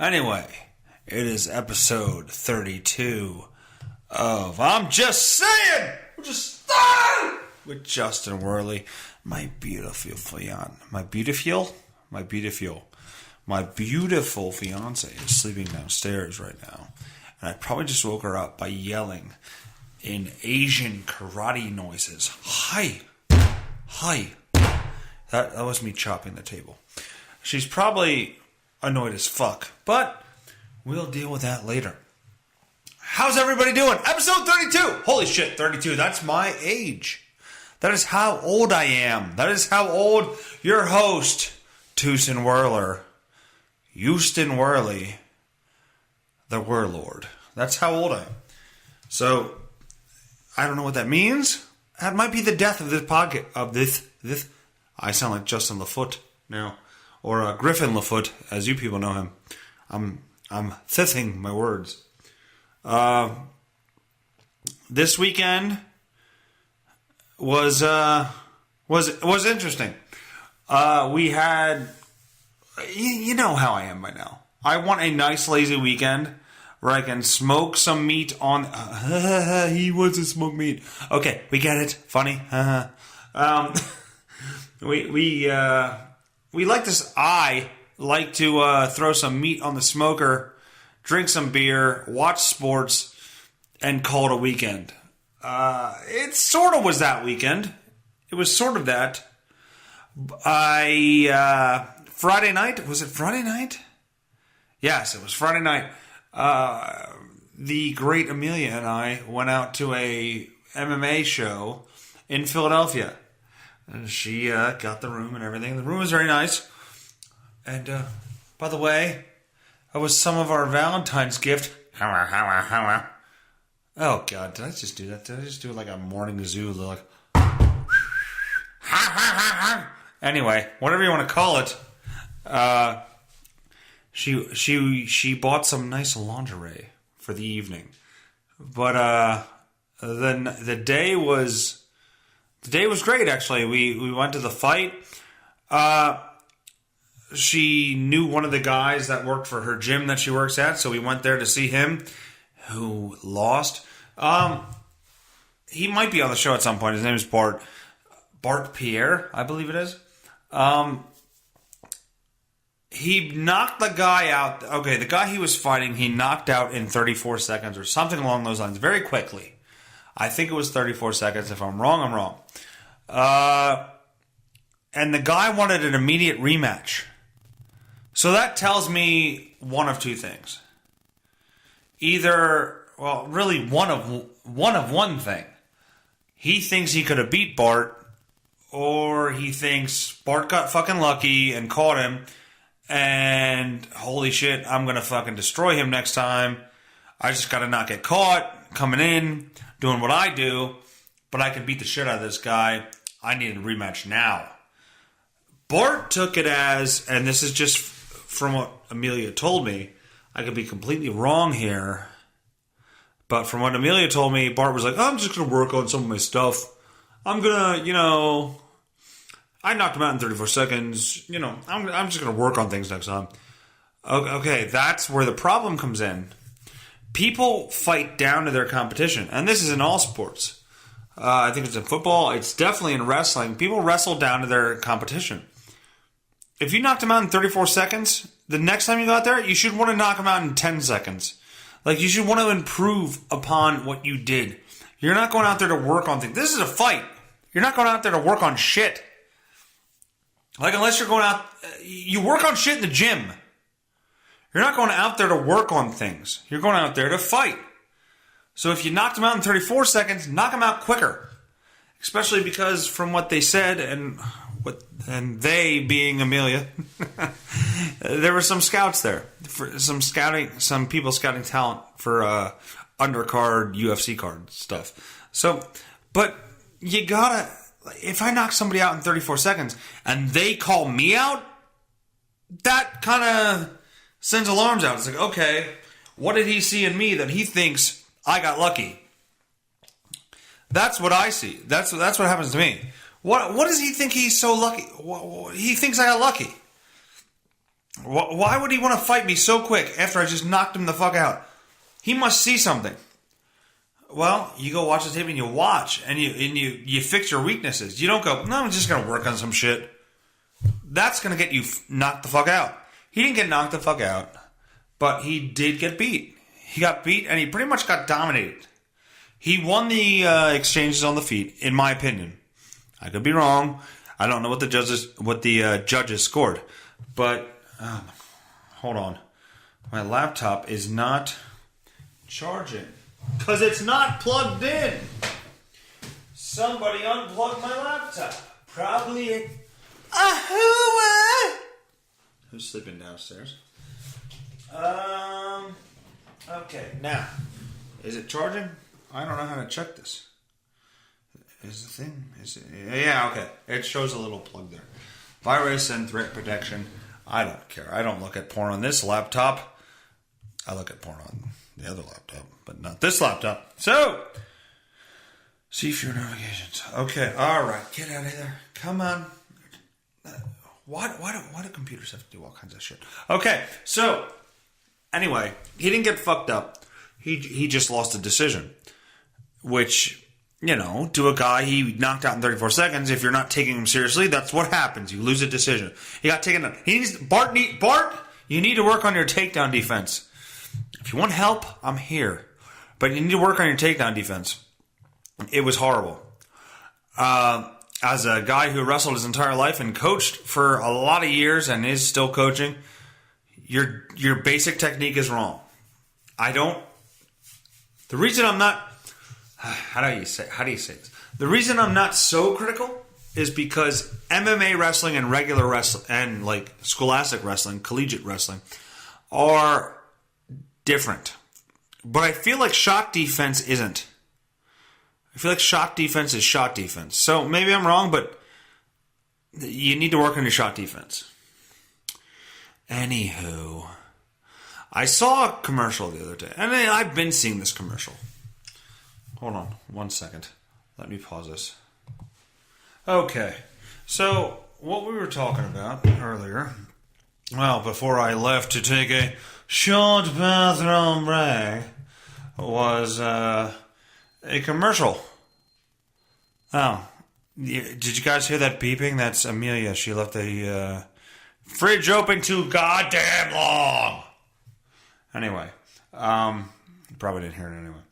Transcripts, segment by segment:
Anyway, it is episode 32 of I'm Just Saying! With Justin Werley, my beautiful fiance. My beautiful fiance is sleeping downstairs right now. And I probably just woke her up by yelling in Asian karate noises. Hi. That was me chopping the table. She's probably annoyed as fuck, but we'll deal with that later. How's everybody doing? Episode 32! Holy shit, 32. That's my age. That is how old I am. That is how old your host, Houston Werley, the Warlord. That's how old I am. So, I don't know what that means. That might be the death of this podcast. This. I sound like Justin LaFoot now. Or Griffin LaFoot, as you people know him. I'm thithing my words. This weekend was interesting. We had, you know how I am by now. I want a nice lazy weekend where I can smoke some meat on. He wants to smoke meat. Okay, we get it. Funny. We like this. I like to throw some meat on the smoker, drink some beer, watch sports, and call it a weekend. It sort of was that weekend. It was sort of that. Friday night? Was it Friday night? Yes, it was Friday night. The great Amelia and I went out to a MMA show in Philadelphia. And she got the room and everything. The room was very nice. And, by the way, that was some of our Valentine's gift. Oh, God, did I just do that? Did I just do like a morning zoo? Like, anyway, whatever you want to call it. She bought some nice lingerie for the evening. But, then the day was great, actually. We went to the fight. She knew one of the guys that worked for her gym that she works at, so we went there to see him, who lost. He might be on the show at some point. His name is Bart Pierre, I believe it is. He knocked the guy out. Okay, the guy he was fighting, he knocked out in 34 seconds or something along those lines, very quickly. I think it was 34 seconds. If I'm wrong, I'm wrong. And the guy wanted an immediate rematch. So that tells me one of two things. Either, well, really one of one thing. He thinks he could have beat Bart, or he thinks Bart got fucking lucky and caught him, and holy shit, I'm going to fucking destroy him next time. I just got to not get caught, coming in, doing what I do, but I can beat the shit out of this guy. I need a rematch now. Bart took it as, and this is just from what Amelia told me, I could be completely wrong here, but from what Amelia told me, Bart was like, I'm just going to work on some of my stuff. I'm going to, I knocked him out in 34 seconds. I'm just going to work on things next time. Okay, that's where the problem comes in. People fight down to their competition, and this is in all sports. I think it's in football. It's definitely in wrestling. People wrestle down to their competition. If you knocked them out in 34 seconds, the next time you go out there, you should want to knock them out in 10 seconds. Like, you should want to improve upon what you did. You're not going out there to work on things. This is a fight. You're not going out there to work on shit. Like, unless you're going out... You work on shit in the gym. You're not going out there to work on things. You're going out there to fight. So if you knocked him out in 34 seconds, knock him out quicker. Especially because from what they said, and they being Amelia, there were some scouts there, for some people scouting talent for undercard UFC card stuff. So, but you gotta, if I knock somebody out in 34 seconds and they call me out, that kind of sends alarms out. It's like, okay, what did he see in me that he thinks I got lucky? That's what I see. That's what happens to me. What does he think he's so lucky? He thinks I got lucky. Why would he want to fight me so quick after I just knocked him the fuck out? He must see something. Well, you go watch the tape and you watch and you fix your weaknesses. You don't go, no, I'm just going to work on some shit. That's going to get you knocked the fuck out. He didn't get knocked the fuck out, but he did get beat. He got beat and he pretty much got dominated. He won the exchanges on the feet, in my opinion. I could be wrong. I don't know what the judges scored, but hold on, my laptop is not charging because it's not plugged in. Somebody unplugged my laptop. Probably who's sleeping downstairs? Okay, now is it charging? I don't know how to check this. Is the thing? Is it? Yeah, okay. It shows a little plug there. Virus and threat protection. I don't care. I don't look at porn on this laptop. I look at porn on the other laptop, but not this laptop. So, see for your notifications. Okay, all right. Get out of there. Come on. Why do computers have to do all kinds of shit? Okay, so, anyway, he didn't get fucked up. He just lost a decision. Which, you know, to a guy he knocked out in 34 seconds, if you're not taking him seriously, that's what happens. You lose a decision. He got taken out. Bart, you need to work on your takedown defense. If you want help, I'm here. But you need to work on your takedown defense. It was horrible. As a guy who wrestled his entire life and coached for a lot of years and is still coaching, your basic technique is wrong. The reason I'm not... How do you say this? The reason I'm not so critical is because MMA wrestling and regular wrestling and like scholastic wrestling, collegiate wrestling are different. But I feel like shot defense isn't. I feel like shot defense is shot defense. So maybe I'm wrong, but you need to work on your shot defense. Anywho, I saw a commercial the other day, and I've been seeing this commercial. Hold on 1 second. Let me pause this. Okay. So, what we were talking about earlier, well, before I left to take a short bathroom break, was a commercial. Oh. Did you guys hear that beeping? That's Amelia. She left the fridge open too goddamn long. Anyway. Probably didn't hear it anyway.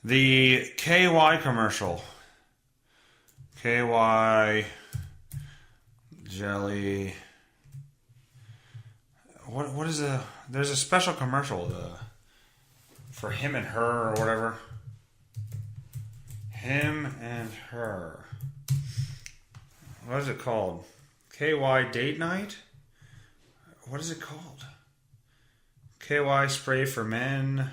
The KY commercial. KY jelly. What is there's a special commercial for him and her or whatever. Him and her. What is it called? KY date night? What is it called? KY spray for men.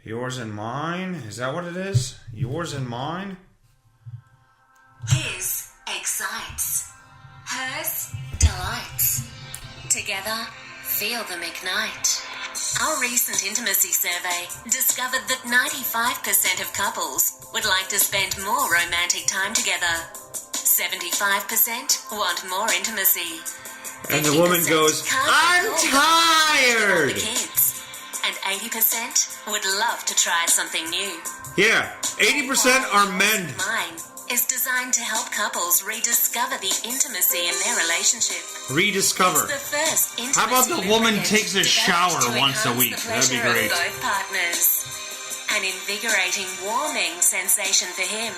Yours and mine? Is that what it is? Yours and mine? His excites. Hers delights. Together, feel them ignite. Our recent intimacy survey discovered that 95% of couples would like to spend more romantic time together. 75% want more intimacy. And the woman goes, I'm tired! The kids. And 80% would love to try something new. Yeah, 80% are men. Mine is designed to help couples rediscover the intimacy in their relationship. Rediscover. It's the first intimacy. How about the woman takes a shower once a week? That'd be great. Both partners. An invigorating, warming sensation for him.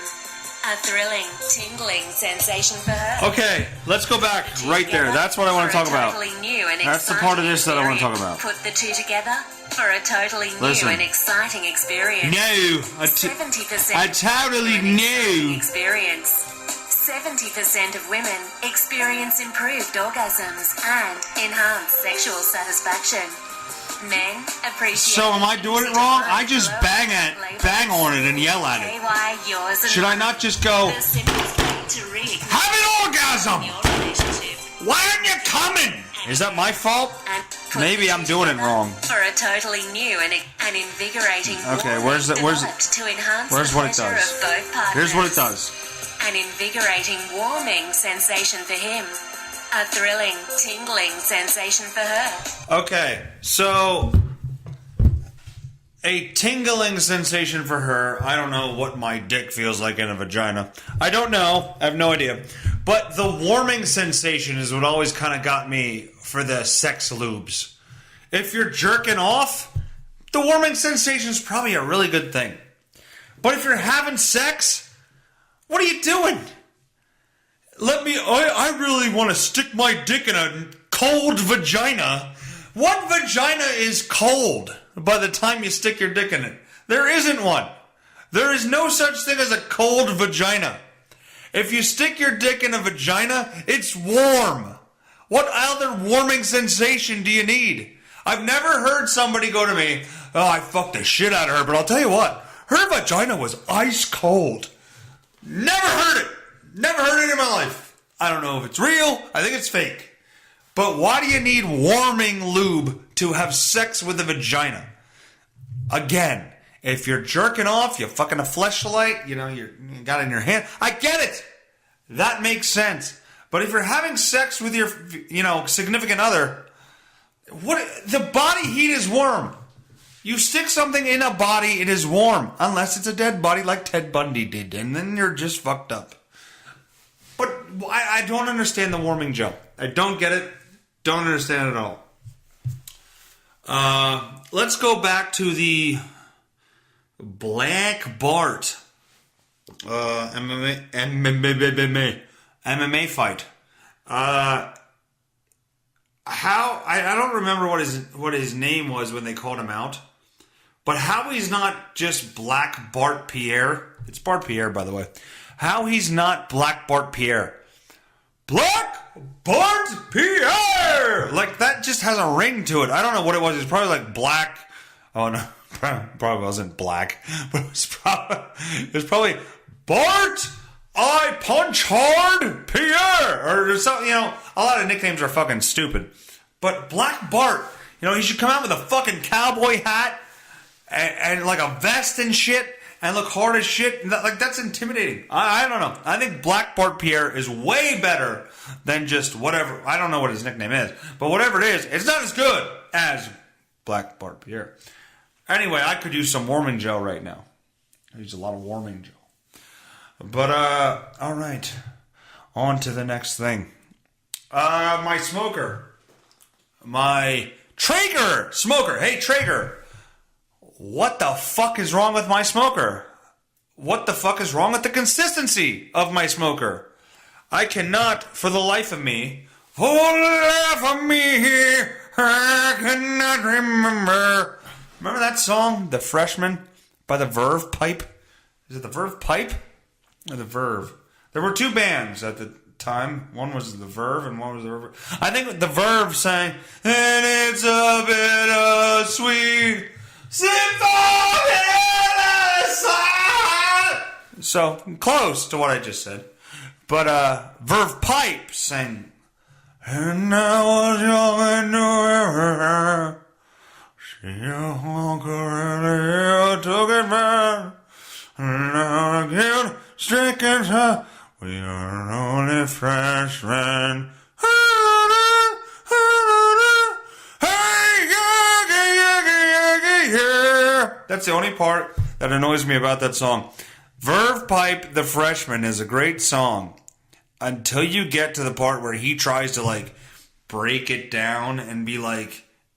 A thrilling, tingling sensation for her. Okay, let's go back right there. That's what I want to talk about. Totally new and that's the part of this that I want to talk about. Put the two together For a totally new and exciting experience. No, 70% I totally knew. Experience. 70% of women experience improved orgasms and enhanced sexual satisfaction. Men appreciate. So am I doing it wrong? I just bang on it and yell at it. KY, yours and Should I not just go, the simplest way to reignite have an orgasm? your relationship? Why aren't you coming? Is that my fault? And put Maybe the I'm two doing it together wrong. For a totally new and invigorating. Okay, warming where's developed to enhance where's the what it pleasure does? of both partners. Here's what it does. An invigorating, warming sensation for him. A thrilling, tingling sensation for her. Okay, so a tingling sensation for her. I don't know what my dick feels like in a vagina. I don't know. I have no idea. But the warming sensation is what always kind of got me for the sex lubes. If you're jerking off, the warming sensation is probably a really good thing. But if you're having sex, what are you doing? I really want to stick my dick in a cold vagina. What vagina is cold by the time you stick your dick in it? There isn't one. There is no such thing as a cold vagina. If you stick your dick in a vagina, it's warm. What other warming sensation do you need? I've never heard somebody go to me, oh, I fucked the shit out of her, but I'll tell you what, her vagina was ice cold. Never heard it. Never heard it in my life. I don't know if it's real. I think it's fake. But why do you need warming lube to have sex with a vagina? Again, if you're jerking off, you're fucking a fleshlight, you got it in your hand. I get it. That makes sense. But if you're having sex with your, significant other, the body heat is warm. You stick something in a body, it is warm. Unless it's a dead body like Ted Bundy did. And then you're just fucked up. But I don't understand the warming gel. I don't get it. Don't understand it at all. Let's go back to the Black Bart MMA fight. I don't remember what his name was when they called him out. But how he's not just Black Bart Pierre. It's Bart Pierre, by the way. How he's not Black Bart Pierre. Black Bart Pierre! Like, that just has a ring to it. I don't know what it was. It's probably like black. Oh, no. Probably wasn't black. But it was probably Bart I Punch Hard Pierre! Or something, a lot of nicknames are fucking stupid. But Black Bart, he should come out with a fucking cowboy hat and like a vest and shit and look hard as shit. That's intimidating. I don't know. I think Black Bart Pierre is way better than just whatever. I don't know what his nickname is. But whatever it is, it's not as good as Black Bart Pierre. Anyway, I could use some warming gel right now. I use a lot of warming gel. But, all right. On to the next thing. My smoker. My Traeger smoker. Hey, Traeger. What the fuck is wrong with my smoker? What the fuck is wrong with the consistency of my smoker? I cannot, for the life of me, I cannot remember. Remember that song, The Freshman, by the Verve Pipe? Is it the Verve Pipe? Or the Verve? There were two bands at the time. One was the Verve and one was the Verve. I think the Verve sang, and it's a bit sweet. So, close to what I just said. But Verve Pipe sang, and I was young and knew she took it back, and now again, stricken her, we are only freshmen. That's the only part that annoys me about that song. Verve Pipe, The Freshman is a great song until you get to the part where he tries to break it down and be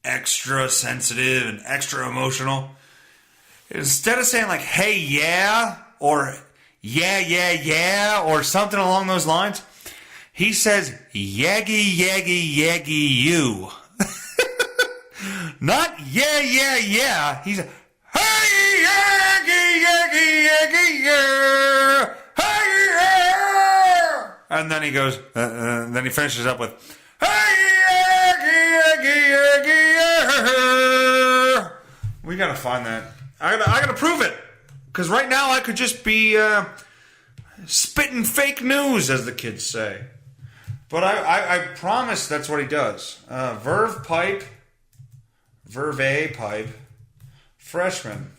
extra sensitive and extra emotional. Instead of saying hey yeah or yeah or something along those lines, he says yaggy you. Not yeah, yeah, yeah. He's hey, yeah. Hey, yeah. And then he goes, then he finishes up with, hey, we gotta find that. I gotta prove it. Because right now I could just be spitting fake news, as the kids say. But I promise that's what he does. Verve pipe, freshman.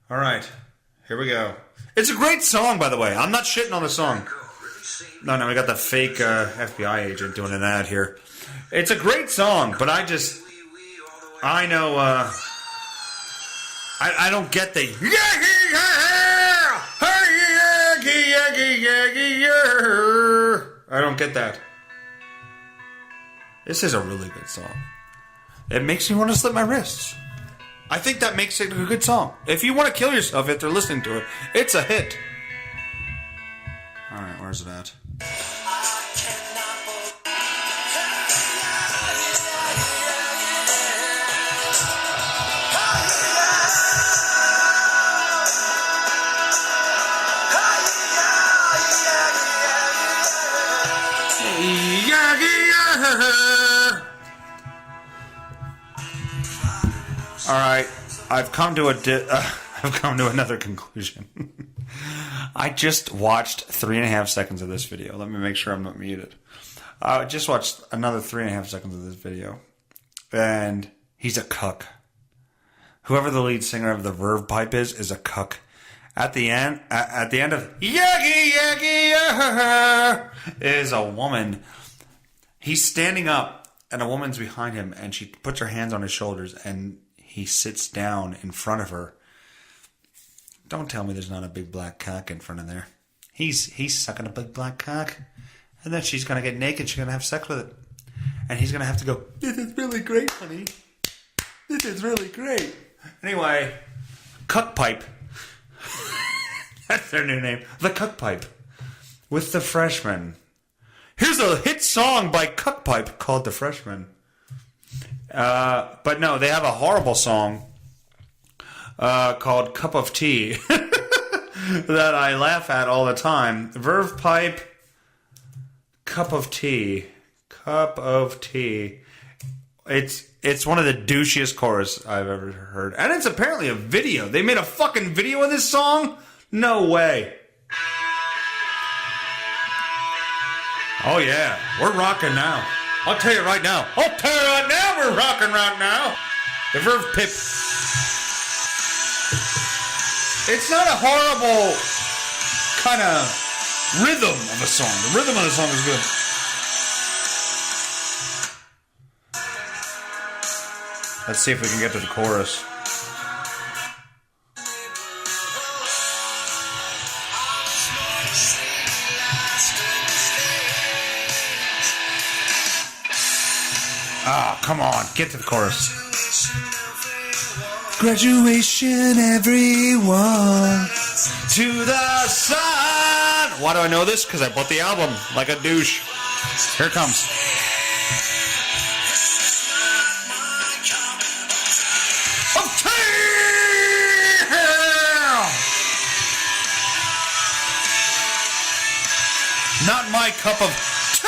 All right, here we go. It's a great song, by the way. I'm not shitting on the song. No, we got the fake FBI agent doing an ad here. It's a great song, but I know, I don't get the I don't get that. This is a really good song. It makes me want to slip my wrists. I think that makes it a good song. If you want to kill yourself after listening to it, it's a hit. Alright, where's it at? All right, I've come to another conclusion. I just watched 3.5 seconds of this video. Let me make sure I'm not muted. I just watched another 3.5 seconds of this video, and he's a cuck. Whoever the lead singer of the Verve Pipe is a cuck. At the end of Yagi is a woman. He's standing up, and a woman's behind him, and she puts her hands on his shoulders, and he sits down in front of her. Don't tell me there's not a big black cock in front of there. He's sucking a big black cock, and then she's gonna get naked. She's gonna have sex with it, and he's gonna have to go, "This is really great, honey. This is really great." Anyway, Cuck Pipe. That's their new name. The Cuck Pipe. With the Freshman. Here's a hit song by Cuck Pipe called The Freshman. But no, they have a horrible song called Cup of Tea that I laugh at all the time. Verve Pipe, Cup of Tea. Cup of Tea. It's one of the douchiest chorus I've ever heard. And it's apparently a video. They made a fucking video of this song? No way. Oh yeah, we're rocking now. I'll tell you right now. We're rocking right now. The Verve Pip. It's not a horrible kind of rhythm of a song. The rhythm of the song is good. Let's see if we can get to the chorus. Ah, come on, get to the chorus. Graduation, everyone, to the sun. Why do I know this? Because I bought the album like a douche. Here it comes. Of tea! Not my cup of tea!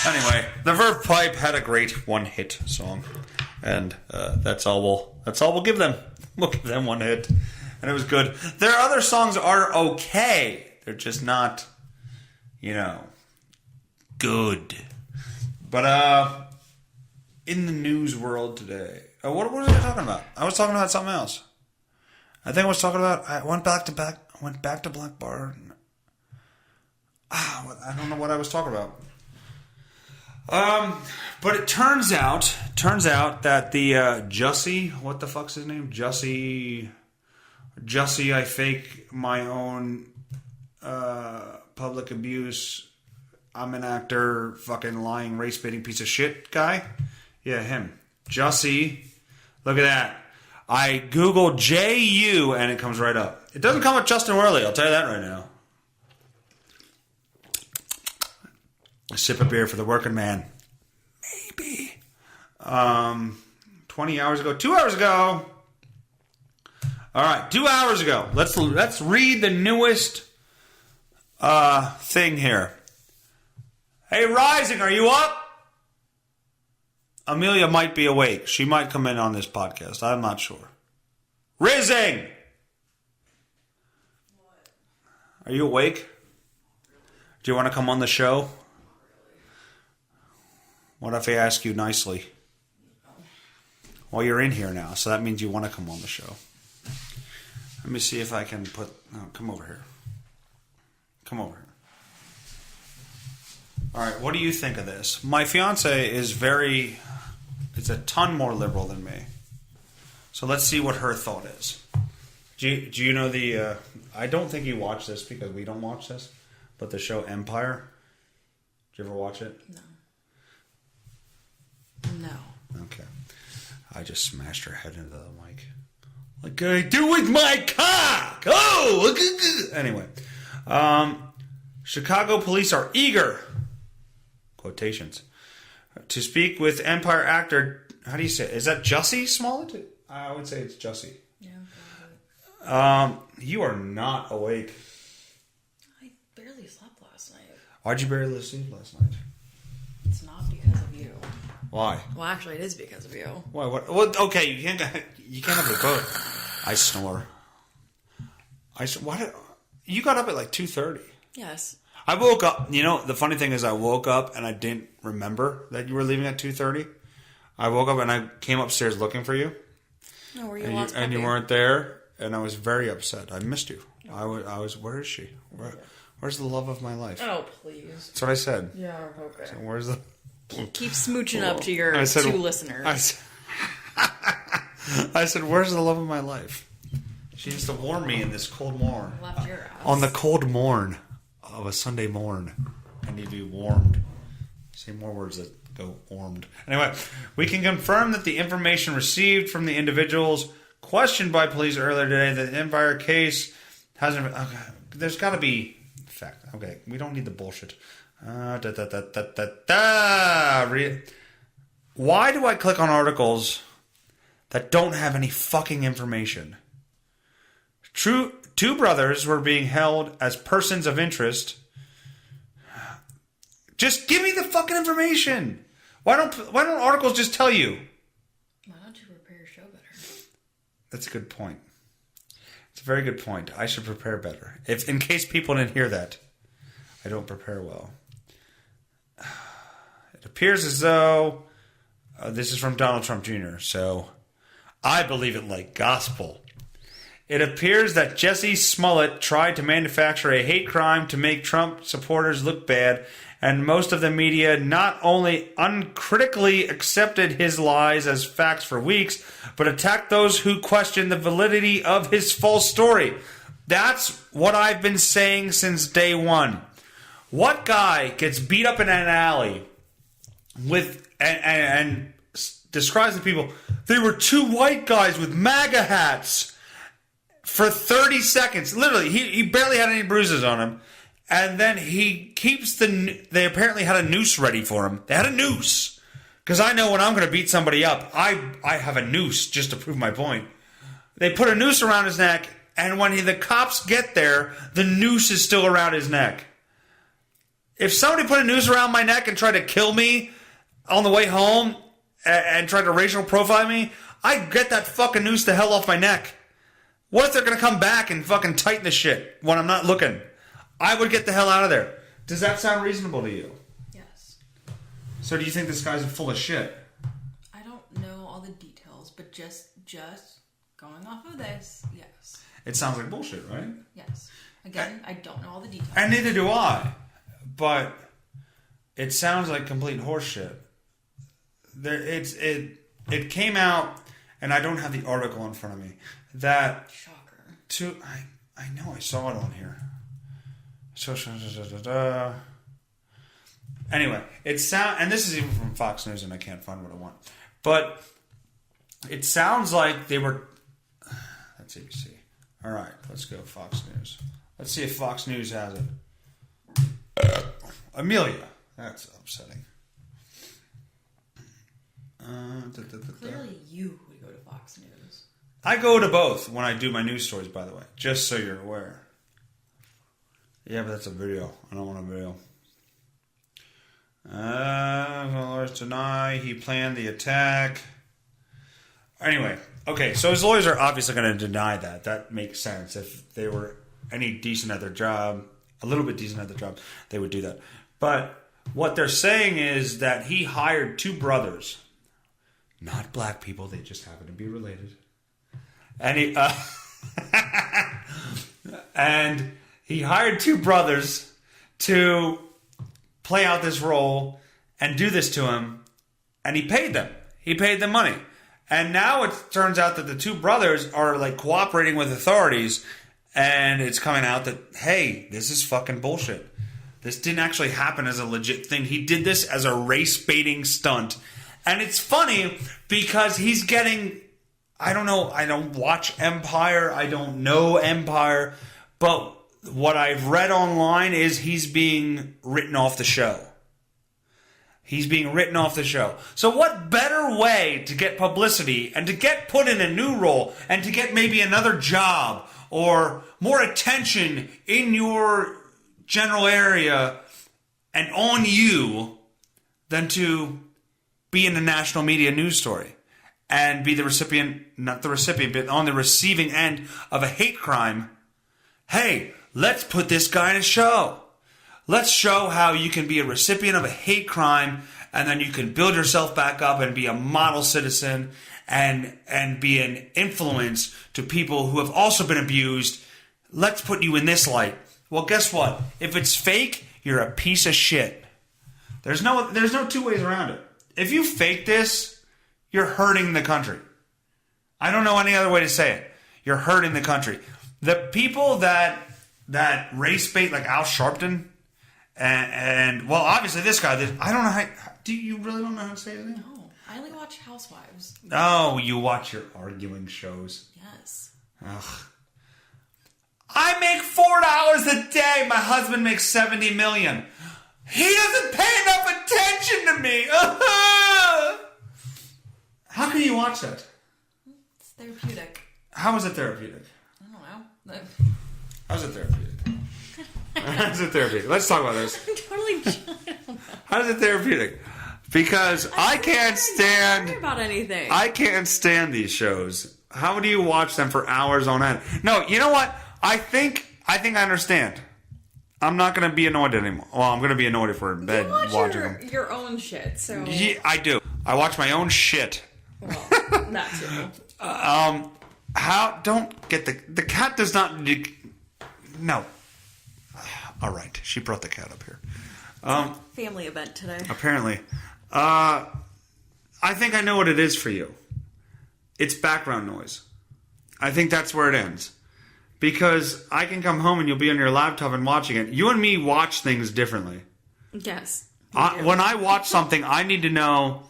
Anyway, the Verve Pipe had a great one-hit song, and that's all we'll give them. We'll give them one hit, and it was good. Their other songs are okay. They're just not, good. But in the news world today, what was I talking about? I was talking about something else. I think I was talking about. I went back to Black Bar. I don't know what I was talking about. But it turns out that the Jussie, what the fuck's his name? Jussie, I fake my own public abuse. I'm an actor, fucking lying, race baiting piece of shit guy. Yeah, him. Jussie. Look at that. I Googled J-U and it comes right up. It doesn't come with Justin Werley, I'll tell you that right now. A sip of beer for the working man. Maybe. 20 hours ago. 2 hours ago. All right, 2 hours ago. Let's read the newest thing here. Hey, Rising, are you up? Amelia might be awake. She might come in on this podcast. I'm not sure. Rising! What? Are you awake? Do you want to come on the show? What if I ask you nicely? Well, you're in here now, so that means you want to come on the show. Let me see if I can put... Oh, come over here. Come over here. All right, what do you think of this? My fiance is it's a ton more liberal than me. So let's see what her thought is. Do you know the... I don't think you watch this because we don't watch this, but the show Empire. Did you ever watch it? No. Okay. I just smashed her head into the mic. Like I do with my cock! Oh! Anyway. Chicago police are eager... quotations, to speak with Empire actor, how do you say it? Is that Jussie Smollett? I would say it's Jussie. Yeah. You are not awake. I barely slept last night. Why'd you barely sleep last night? It's not because of you. Why? Well, actually, it is because of you. Why? What? Well, okay, you can't have the both. I snore. Why? You got up at like 2:30. Yes. I woke up, the funny thing is I woke up and I didn't remember that you were leaving at 2:30. I woke up and I came upstairs looking for you. No, were you and you weren't there, and I was very upset. I missed you. I was where is she? Where's the love of my life? Oh, please. That's what I said. Yeah, okay. So where's the... Keep smooching up to your two listeners. I said, where's the love of my life? She needs to warm me in this cold morn. Left your ass. On the cold morn of a Sunday morn. I need to be warmed. Say more words that go warmed. Anyway, we can confirm that the information received from the individuals questioned by police earlier today, that the Empire case hasn't... Okay, there's got to be... fact. Okay, we don't need the bullshit. Why do I click on articles that don't have any fucking information? Two brothers were being held as persons of interest. Just give me the fucking information. Why don't articles just tell you? Why don't you prepare your show better? That's a good point. It's a very good point. I should prepare better. If in case people didn't hear that, I don't prepare well. It appears as though this is from Donald Trump Jr., so I believe it like gospel. It appears that Jussie Smollett tried to manufacture a hate crime to make Trump supporters look bad, and most of the media not only uncritically accepted his lies as facts for weeks, but attacked those who questioned the validity of his false story. That's what I've been saying since day one. What guy gets beat up in an alley with and describes the people, they were two white guys with MAGA hats for 30 seconds. Literally, he barely had any bruises on him. And then he keeps they apparently had a noose ready for him. They had a noose. Because I know when I'm going to beat somebody up, I have a noose just to prove my point. They put a noose around his neck, and when the cops get there, the noose is still around his neck. If somebody put a noose around my neck and tried to kill me on the way home and tried to racial profile me, I'd get that fucking noose the hell off my neck. What if they're going to come back and fucking tighten the shit when I'm not looking? I would get the hell out of there. Does that sound reasonable to you? Yes. So do you think this guy's full of shit? I don't know all the details, but just going off of this, yes. It sounds like bullshit, right? Yes. Again, I don't know all the details. And neither do I. But it sounds like complete horseshit. It came out, and I don't have the article in front of me, that... Shocker. I know I saw it on here. Anyway, and this is even from Fox News, and I can't find what I want. But it sounds like they were... That's ABC. All right, let's go Fox News. Let's see if Fox News has it. Amelia. That's upsetting. Clearly you would go to Fox News. I go to both when I do my news stories, by the way, just so you're aware. Yeah, but that's a video. I don't want a video. Lawyers deny he planned the attack. Anyway, okay, so his lawyers are obviously going to deny that. That makes sense. If they were any decent at their job, a little bit decent at their job, they would do that. But what they're saying is that he hired two brothers. Not black people, they just happen to be related. And he hired two brothers to play out this role and do this to him, and he paid them. He paid them money. And now it turns out that the two brothers are like cooperating with authorities, and it's coming out that, hey, this is fucking bullshit. This didn't actually happen as a legit thing. He did this as a race-baiting stunt. And it's funny because he's getting, I don't know, I don't watch Empire, I don't know Empire, but what I've read online is he's being written off the show. He's being written off the show. So what better way to get publicity and to get put in a new role and to get maybe another job or more attention in your general area and on you than to be in a national media news story and be the recipient, not the recipient, but on the receiving end of a hate crime. Hey, let's put this guy in a show. Let's show how you can be a recipient of a hate crime and then you can build yourself back up and be a model citizen and be an influence to people who have also been abused. Let's put you in this light. Well, guess what? If it's fake, you're a piece of shit. There's no two ways around it. If you fake this, you're hurting the country. I don't know any other way to say it. You're hurting the country. The people that race bait, like Al Sharpton, and well, obviously this guy. I don't know how. Do you really don't know how to say his name? No, I only watch Housewives. Oh, you watch your arguing shows. Yes. Ugh. I make $4 a day. My husband makes $70 million. He doesn't pay enough attention to me. How can you watch that? It's therapeutic. How is it therapeutic? I don't know. How's it therapeutic? How's it therapeutic? Let's talk about this. I'm totally. How is it therapeutic? Because I can't stand. About anything. I can't stand these shows. How do you watch them for hours on end? No, you know what? I think I understand. I'm not going to be annoyed anymore. Well, I'm going to be annoyed if we're in bed watching them. Your own shit, so... Yeah, I do. I watch my own shit. Well, that too. How... Don't get the cat does not... No. All right. She brought the cat up here. Family event today. Apparently. I think I know what it is for you. It's background noise. I think that's where it ends. Because I can come home and you'll be on your laptop and watching it. You and me watch things differently. Yes. When I watch something, I need to know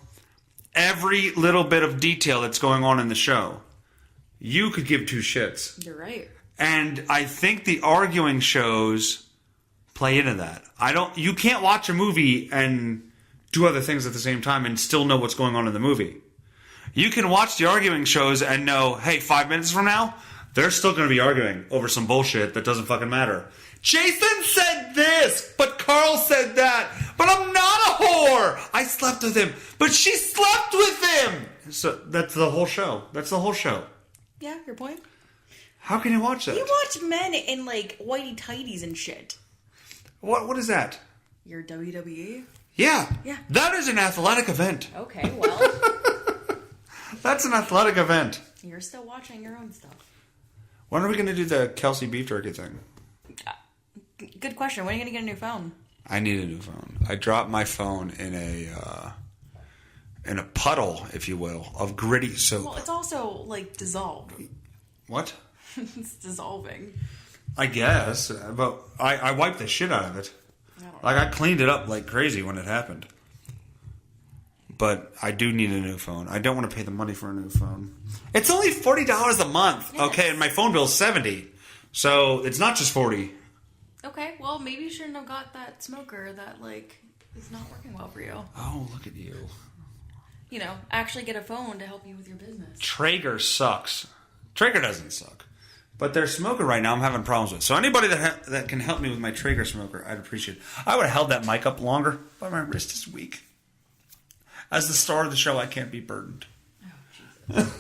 every little bit of detail that's going on in the show. You could give two shits. You're right. And I think the arguing shows play into that. You can't watch a movie and do other things at the same time and still know what's going on in the movie. You can watch the arguing shows and know, hey, 5 minutes from now, they're still going to be arguing over some bullshit that doesn't fucking matter. Jason said this, but Carl said that. But I'm not a whore. I slept with him, but she slept with him. So that's the whole show. That's the whole show. Yeah, your point. How can you watch that? You watch men in like whitey tighties and shit. What is that? Your WWE? Yeah. Yeah. That is an athletic event. Okay, well. That's an athletic event. You're still watching your own stuff. When are we going to do the Kelsey beef jerky thing? Good question. When are you going to get a new phone? I need a new phone. I dropped my phone in a puddle, if you will, of gritty soap. Well, it's also like dissolved. What? It's dissolving. I guess, but I wiped the shit out of it. I cleaned it up like crazy when it happened. But I do need a new phone. I don't want to pay the money for a new phone. It's only $40 a month, yes. Okay, and my phone bill's $70. So it's not just $40. Okay, well, maybe you shouldn't have got that smoker that, like, is not working well for you. Oh, look at you. actually get a phone to help you with your business. Traeger sucks. Traeger doesn't suck. But their smoker right now I'm having problems with. So anybody that can help me with my Traeger smoker, I'd appreciate it. I would have held that mic up longer, but my wrist is weak. As the star of the show, I can't be burdened. Oh, Jesus.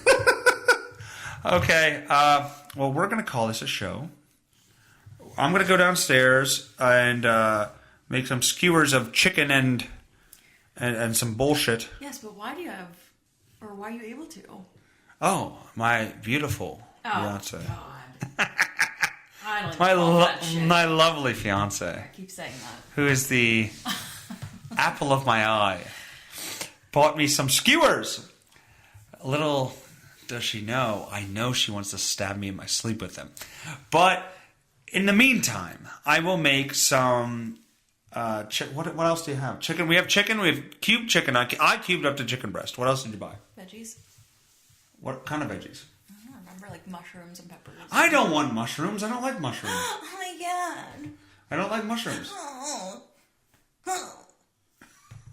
Okay, well, we're going to call this a show. I'm going to go downstairs and make some skewers of chicken and some bullshit. Yes, but why are you able to? Oh, my beautiful fiance. God. I don't know that shit. My lovely fiance. I keep saying that. Who is the apple of my eye. Bought me some skewers. Little does she know, I know she wants to stab me in my sleep with them. But in the meantime, I will make some... what else do you have? Chicken. We have chicken. We have cubed chicken. I cubed up to chicken breast. What else did you buy? Veggies. What kind of veggies? I don't remember, like mushrooms and peppers. I don't want mushrooms. I don't like mushrooms. Oh my god. I don't like mushrooms. Oh.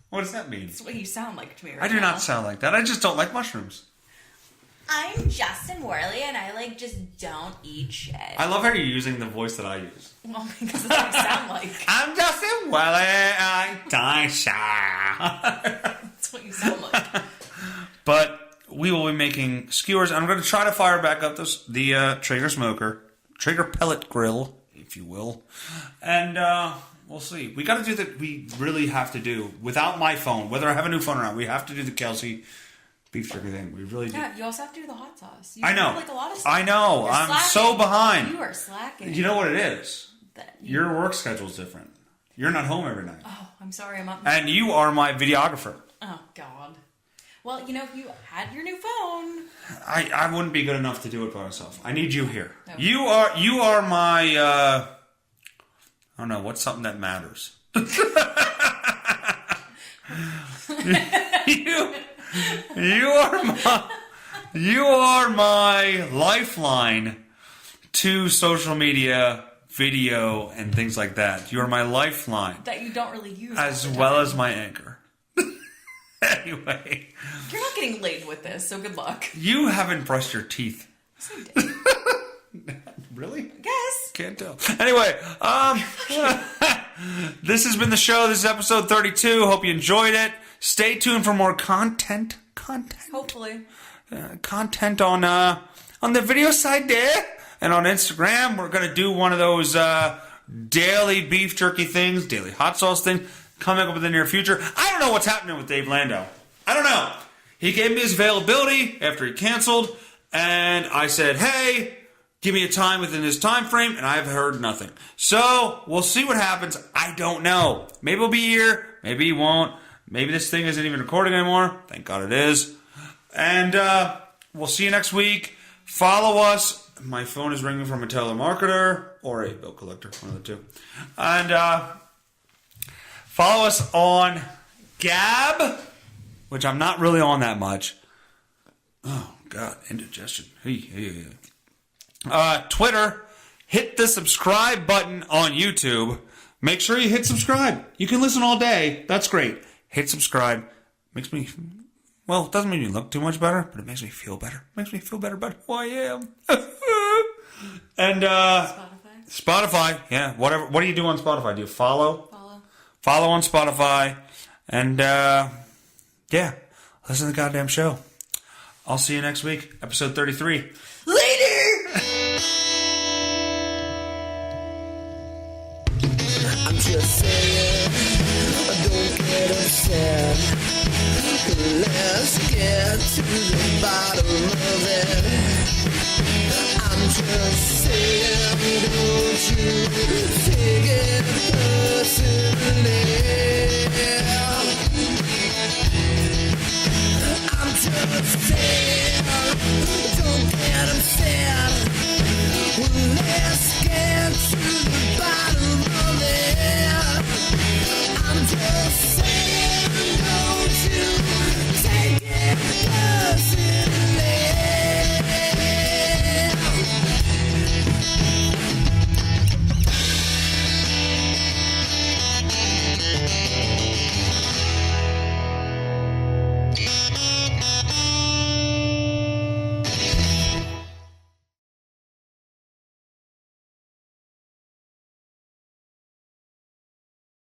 What does that mean? That's what you sound like to me right now. I do not sound like that. I just don't like mushrooms. I'm Justin Werley, and I just don't eat shit. I love how you're using the voice that I use. Well, because that's what you sound like. I'm Justin Werley. I die shy. That's what you sound like. But we will be making skewers. I'm going to try to fire back up the Traeger smoker, Traeger pellet grill, if you will, and we'll see. We got to do that. We really have to do without my phone. Whether I have a new phone or not, we have to do the Kelsey beef jerky thing. We really do. Yeah, you also have to do the hot sauce. You I know. Do, like, a lot of stuff. I know. You're I'm slacking. so behind. You are slacking. You know what it is? Your Your work schedule's different. You're not home every night. Oh, I'm sorry. I'm up. And you are my videographer. Oh, God. Well, if you had your new phone. I wouldn't be good enough to do it by myself. I need you here. Okay. You are my I don't know, what's something that matters? you are my lifeline to social media, video, and things like that. You are my lifeline. That you don't really use. As well as my anchor. Anyway. You're not getting laid with this, so good luck. You haven't brushed your teeth. Yes, I did. Really? Yes. Can't tell. Anyway, this has been the show. This is episode 32. Hope you enjoyed it. Stay tuned for more content. Hopefully. Content on the video side there. And on Instagram, we're going to do one of those daily beef jerky things, daily hot sauce things, coming up in the near future. I don't know what's happening with Dave Landau. I don't know. He gave me his availability after he canceled, and I said, hey, give me a time within this time frame, and I've heard nothing. So, we'll see what happens. I don't know. Maybe he'll be here. Maybe he won't. Maybe this thing isn't even recording anymore. Thank God it is. And we'll see you next week. Follow us. My phone is ringing from a telemarketer or a bill collector, one of the two. And follow us on Gab, which I'm not really on that much. Oh, God, indigestion. Hey. Twitter, hit the subscribe button on YouTube. Make sure you hit subscribe. You can listen all day. That's great. Hit subscribe. Makes me... Well, it doesn't make me look too much better, but it makes me feel better. It makes me feel better about who I am. And Spotify, yeah. Whatever. What do you do on Spotify? Do you follow? Follow on Spotify. And yeah, listen to the goddamn show. I'll see you next week, episode 33. Later. I'm just saying, don't get upset. Let's get to the bottom of it. I'm just saying, don't you take it personally.